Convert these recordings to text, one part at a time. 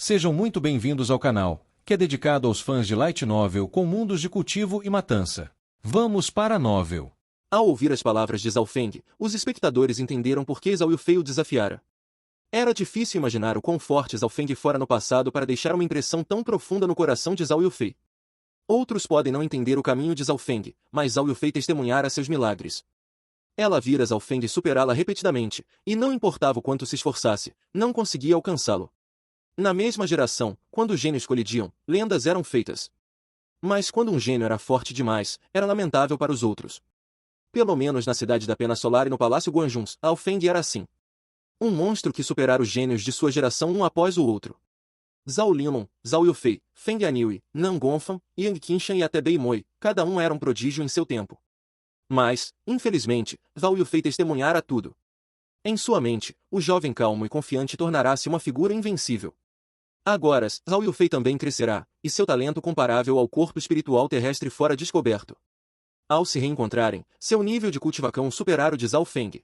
Sejam muito bem-vindos ao canal, que é dedicado aos fãs de Light Novel com mundos de cultivo e matança. Vamos para a novel. Ao ouvir as palavras de Zhao Feng, os espectadores entenderam por que Zhao Yufei o desafiara. Era difícil imaginar o quão forte Zhao Feng fora no passado para deixar uma impressão tão profunda no coração de Zhao Yufei. Outros podem não entender o caminho de Zhao Feng, mas Zhao Yufei testemunhara seus milagres. Ela vira Zhao Feng superá-la repetidamente, e não importava o quanto se esforçasse, não conseguia alcançá-lo. Na mesma geração, quando gênios colidiam, lendas eram feitas. Mas quando um gênio era forte demais, era lamentável para os outros. Pelo menos na cidade da Pena Solar e no Palácio Guanjun, Zhao Feng era assim. Um monstro que superara os gênios de sua geração um após o outro. Zhao Linlong, Zhao Yufei, Feng Aniui, Nan Gongfang, Yang Qinshan e até Bei Moi, cada um era um prodígio em seu tempo. Mas, infelizmente, Zhao Yufei testemunhara tudo. Em sua mente, o jovem calmo e confiante tornará-se uma figura invencível. Agora, Zhao Yufei também crescerá, e seu talento comparável ao corpo espiritual terrestre fora descoberto. Ao se reencontrarem, seu nível de cultivacão superara o de Zhao Feng.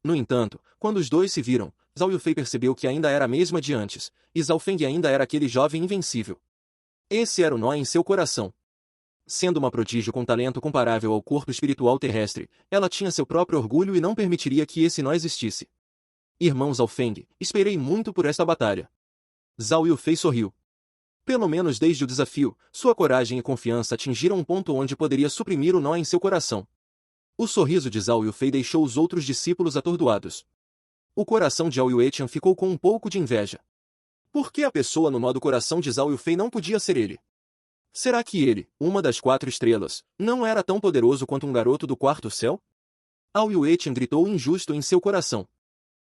No entanto, quando os dois se viram, Zhao Yufei percebeu que ainda era a mesma de antes, e Zhao Feng ainda era aquele jovem invencível. Esse era o nó em seu coração. Sendo uma prodígio com talento comparável ao corpo espiritual terrestre, ela tinha seu próprio orgulho e não permitiria que esse nó existisse. Irmão Zhao Feng, esperei muito por esta batalha. Zhao Yufei sorriu. Pelo menos desde o desafio, sua coragem e confiança atingiram um ponto onde poderia suprimir o nó em seu coração. O sorriso de Zhao Yufei deixou os outros discípulos atordoados. O coração de Zhao Yuetian ficou com um pouco de inveja. Por que a pessoa no nó do coração de Zhao Yufei não podia ser ele? Será que ele, uma das 4 estrelas, não era tão poderoso quanto um garoto do quarto céu? Zhao Yuetian gritou injusto em seu coração.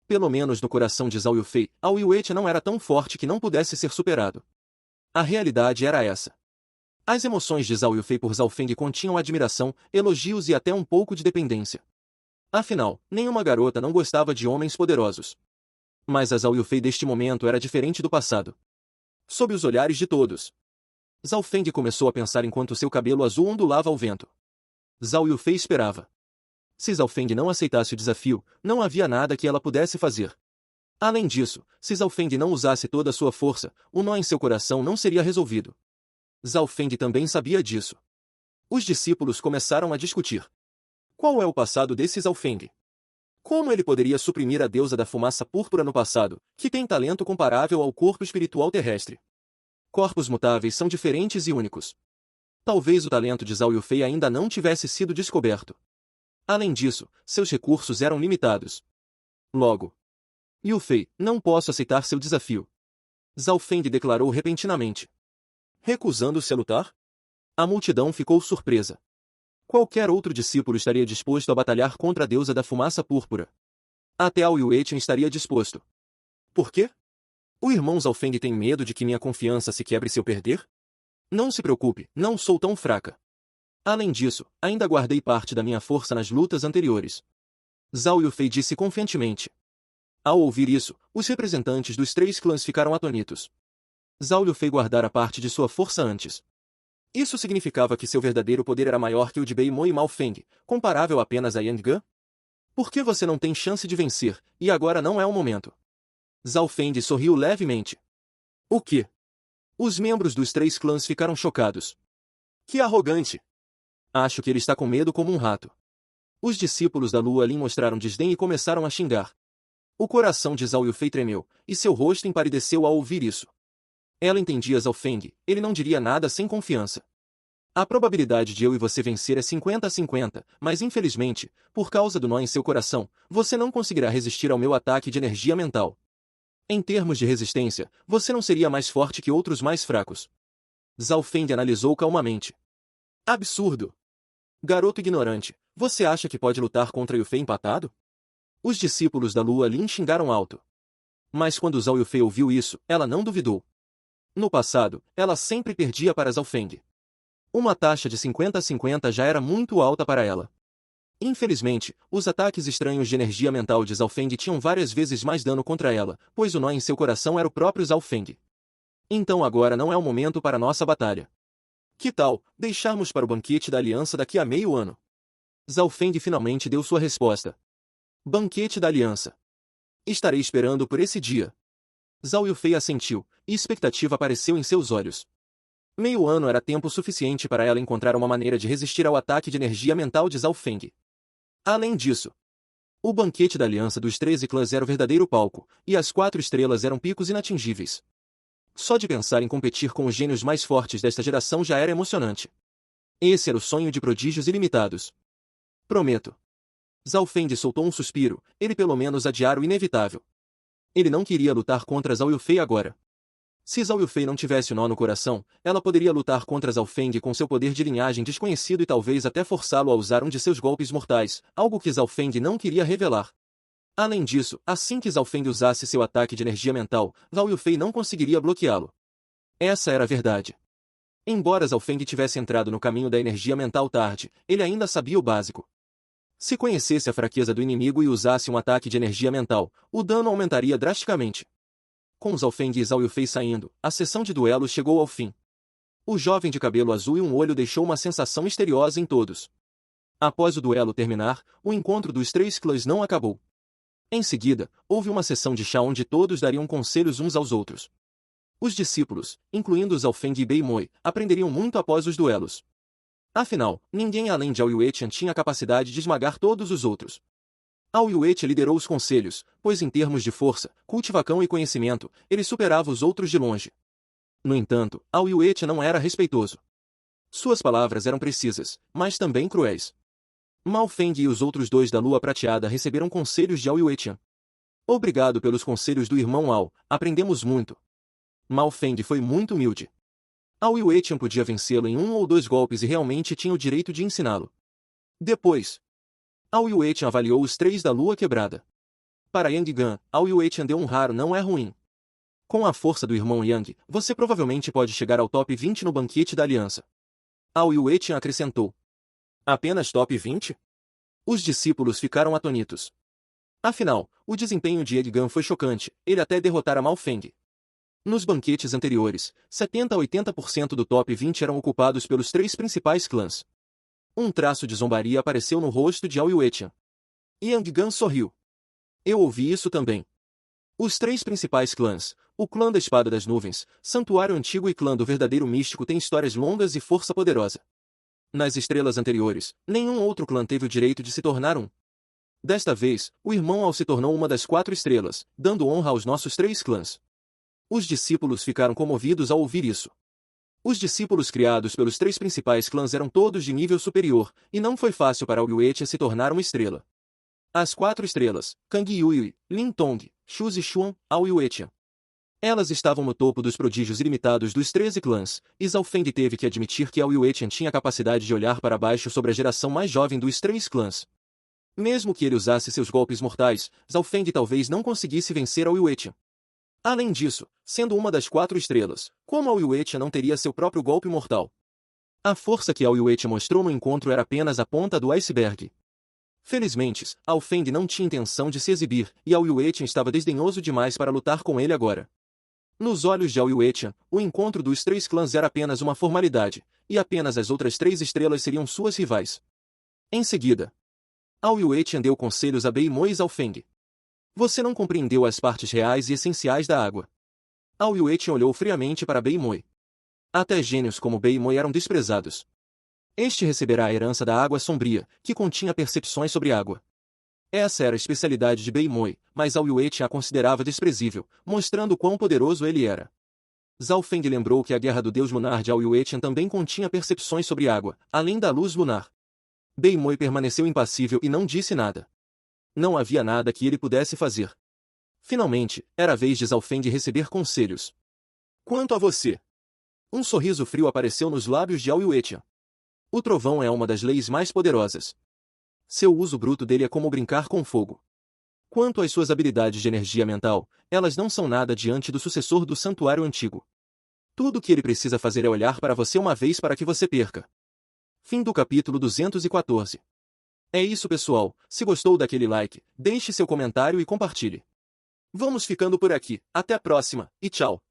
Pelo menos no coração de Zhao Yufei, Zhao Yuetian não era tão forte que não pudesse ser superado. A realidade era essa. As emoções de Zhao Yufei por Zhao Feng continham admiração, elogios e até um pouco de dependência. Afinal, nenhuma garota não gostava de homens poderosos. Mas a Zhao Yufei deste momento era diferente do passado. Sob os olhares de todos, Zhao Feng começou a pensar enquanto seu cabelo azul ondulava ao vento. Zhao Yufei esperava. Se Zhao Feng não aceitasse o desafio, não havia nada que ela pudesse fazer. Além disso, se Zhao Feng não usasse toda a sua força, o nó em seu coração não seria resolvido. Zhao Feng também sabia disso. Os discípulos começaram a discutir. Qual é o passado desse Zhao Feng? Como ele poderia suprimir a deusa da fumaça púrpura no passado, que tem talento comparável ao corpo espiritual terrestre? Corpos mutáveis são diferentes e únicos. Talvez o talento de Zhao Yufei ainda não tivesse sido descoberto. Além disso, seus recursos eram limitados. Logo, Yufei, não posso aceitar seu desafio. Zhao Feng declarou repentinamente. Recusando-se a lutar? A multidão ficou surpresa. Qualquer outro discípulo estaria disposto a batalhar contra a deusa da fumaça púrpura. Até Zhao Yuetian estaria disposto. Por quê? O irmão Zhao Feng tem medo de que minha confiança se quebre se eu perder? Não se preocupe, não sou tão fraca. Além disso, ainda guardei parte da minha força nas lutas anteriores. Zhao Yufei disse confiantemente. Ao ouvir isso, os representantes dos 3 clãs ficaram atônitos. Zhao Yufei guardara parte de sua força antes. Isso significava que seu verdadeiro poder era maior que o de Bei Mo e Mao Feng, comparável apenas a Yang Ge? Por que você não tem chance de vencer, e agora não é o momento? Zhao Feng sorriu levemente. O quê? Os membros dos 3 clãs ficaram chocados. Que arrogante! Acho que ele está com medo como um rato. Os discípulos da Lua Lin mostraram desdém e começaram a xingar. O coração de Zhao Yufei tremeu, e seu rosto empalideceu ao ouvir isso. Ela entendia Zhao Feng, ele não diria nada sem confiança. A probabilidade de eu e você vencer é 50-50, mas infelizmente, por causa do nó em seu coração, você não conseguirá resistir ao meu ataque de energia mental. Em termos de resistência, você não seria mais forte que outros mais fracos. Zhao Feng analisou calmamente. Absurdo! Garoto ignorante, você acha que pode lutar contra Yufei empatado? Os discípulos da Lua Lin xingaram alto. Mas quando Zhao Yufei ouviu isso, ela não duvidou. No passado, ela sempre perdia para Zhao Feng. Uma taxa de 50-50 já era muito alta para ela. Infelizmente, os ataques estranhos de energia mental de Zhao Feng tinham várias vezes mais dano contra ela, pois o nó em seu coração era o próprio Zhao Feng. Então agora não é o momento para nossa batalha. Que tal deixarmos para o banquete da aliança daqui a meio ano? Zhao Feng finalmente deu sua resposta. Banquete da aliança. Estarei esperando por esse dia. Zhao Yufei assentiu, e expectativa apareceu em seus olhos. Meio ano era tempo suficiente para ela encontrar uma maneira de resistir ao ataque de energia mental de Zhao Feng. Além disso, o banquete da Aliança dos 13 Clãs era o verdadeiro palco, e as 4 estrelas eram picos inatingíveis. Só de pensar em competir com os gênios mais fortes desta geração já era emocionante. Esse era o sonho de prodígios ilimitados. Prometo. Zhao Feng soltou um suspiro, ele pelo menos adiara o inevitável. Ele não queria lutar contra Zhao Yufei agora. Se Zhao Yufei não tivesse o nó no coração, ela poderia lutar contra Zhao Feng com seu poder de linhagem desconhecido e talvez até forçá-lo a usar um de seus golpes mortais, algo que Zhao Feng não queria revelar. Além disso, assim que Zhao Feng usasse seu ataque de energia mental, Zhao Yufei não conseguiria bloqueá-lo. Essa era a verdade. Embora Zhao Feng tivesse entrado no caminho da energia mental tarde, ele ainda sabia o básico. Se conhecesse a fraqueza do inimigo e usasse um ataque de energia mental, o dano aumentaria drasticamente. Com Zhao Feng e Zhao Yufei saindo, a sessão de duelos chegou ao fim. O jovem de cabelo azul e um olho deixou uma sensação misteriosa em todos. Após o duelo terminar, o encontro dos 3 clãs não acabou. Em seguida, houve uma sessão de chá onde todos dariam conselhos uns aos outros. Os discípulos, incluindo Zhao Feng e Bei Moi, aprenderiam muito após os duelos. Afinal, ninguém além de Ao Yuetian tinha a capacidade de esmagar todos os outros. Ao Yuetian liderou os conselhos, pois em termos de força, cultivação e conhecimento, ele superava os outros de longe. No entanto, Ao Yuetian não era respeitoso. Suas palavras eram precisas, mas também cruéis. Mao Feng e os outros 2 da Lua Prateada receberam conselhos de Ao Yuetian. Obrigado pelos conselhos do irmão Ao, aprendemos muito. Mao Feng foi muito humilde. Ao Yuetian podia vencê-lo em 1 ou 2 golpes e realmente tinha o direito de ensiná-lo. Depois, Ao Yuetian avaliou os 3 da Lua Quebrada. Para Yang Gan, Ao Yuetian deu um raro não é ruim. Com a força do irmão Yang, você provavelmente pode chegar ao top 20 no banquete da Aliança. Ao Yuetian acrescentou. Apenas top 20? Os discípulos ficaram atônitos. Afinal, o desempenho de Yang Gan foi chocante, ele até derrotara Mao Feng. Nos banquetes anteriores, 70 a 80% do top 20 eram ocupados pelos 3 principais clãs. Um traço de zombaria apareceu no rosto de Ao Yuetian. Yang Gan sorriu. Eu ouvi isso também. Os 3 principais clãs, o clã da Espada das Nuvens, Santuário Antigo e clã do Verdadeiro Místico têm histórias longas e força poderosa. Nas estrelas anteriores, nenhum outro clã teve o direito de se tornar um. Desta vez, o irmão Ao se tornou uma das 4 estrelas, dando honra aos nossos 3 clãs. Os discípulos ficaram comovidos ao ouvir isso. Os discípulos criados pelos 3 principais clãs eram todos de nível superior, e não foi fácil para Ao Yuetian se tornar uma estrela. As 4 estrelas, Kang Yui, Lin Tong, Shu Zixuan, Ao Yuetian. Elas estavam no topo dos prodígios ilimitados dos 13 clãs, e Zhao Feng teve que admitir que Ao Yuetian tinha a capacidade de olhar para baixo sobre a geração mais jovem dos 3 clãs. Mesmo que ele usasse seus golpes mortais, Zhao Feng talvez não conseguisse vencer Ao Yuetian. Além disso, sendo uma das 4 estrelas, como Ao Yuetian não teria seu próprio golpe mortal? A força que Ao Yuetian mostrou no encontro era apenas a ponta do iceberg. Felizmente, Ao Feng não tinha intenção de se exibir, e Ao Yuetian estava desdenhoso demais para lutar com ele agora. Nos olhos de Ao Yuetian, o encontro dos 3 clãs era apenas uma formalidade, e apenas as outras 3 estrelas seriam suas rivais. Em seguida, Ao Yuetian deu conselhos a Bei Moi e Zhao Feng. Você não compreendeu as partes reais e essenciais da água. Ao Yuetian olhou friamente para Bei Moi. Até gênios como Bei Moi eram desprezados. Este receberá a herança da água sombria, que continha percepções sobre água. Essa era a especialidade de Bei Moi, mas Ao Yuetian a considerava desprezível, mostrando quão poderoso ele era. Zhao Feng lembrou que a guerra do deus lunar de Ao Yuetian também continha percepções sobre água, além da luz lunar. Bei Moi permaneceu impassível e não disse nada. Não havia nada que ele pudesse fazer. Finalmente, era a vez de Zhao Feng receber conselhos. Quanto a você? Um sorriso frio apareceu nos lábios de Ao Yuetian. O trovão é uma das leis mais poderosas. Seu uso bruto dele é como brincar com fogo. Quanto às suas habilidades de energia mental, elas não são nada diante do sucessor do Santuário Antigo. Tudo o que ele precisa fazer é olhar para você uma vez para que você perca. Fim do capítulo 214. É isso, pessoal. Se gostou daquele like, deixe seu comentário e compartilhe. Vamos ficando por aqui. Até a próxima, e tchau!